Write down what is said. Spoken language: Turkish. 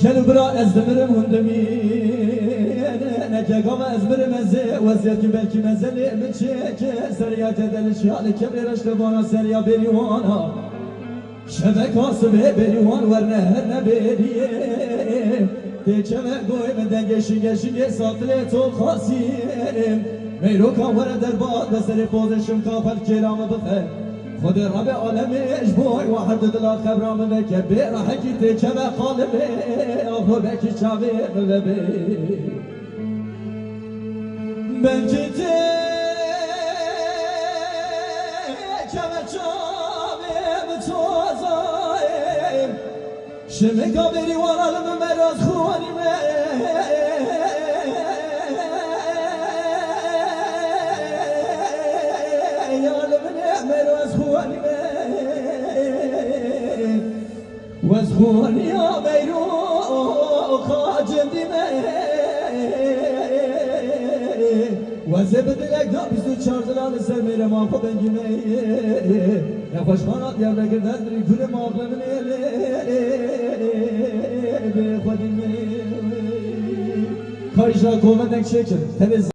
Gel bırak ezdimirem hundemi Nekegama ezmirim eze Vaziyeti belki mezeli mi çeker Seriya cedeli şiali kemre reşte bana seriya berivana Şebekası ve berivan ver ne beriye Teçeme goyme dengeşi geçinge satile çok hasirim Meyruka var derbat ve seri pozişim kapel kelamı bıfe خود رب عالمی اجبوی و حد دل خبرام بکه به رحکی تکه و قالبه آفو بکی چاوی ببه بکی تکه و چاوی بتوزایم شمکا بری وارالم مراز خوانیمه وزخون يا ميرو خاجم دمي وزبد لك دا بيزو چارزلان سر ميرا مانفو بنجمي يا خوشخانات يا بلقر دردري كل مابل من بخودي مي كاريشا كومدك شكر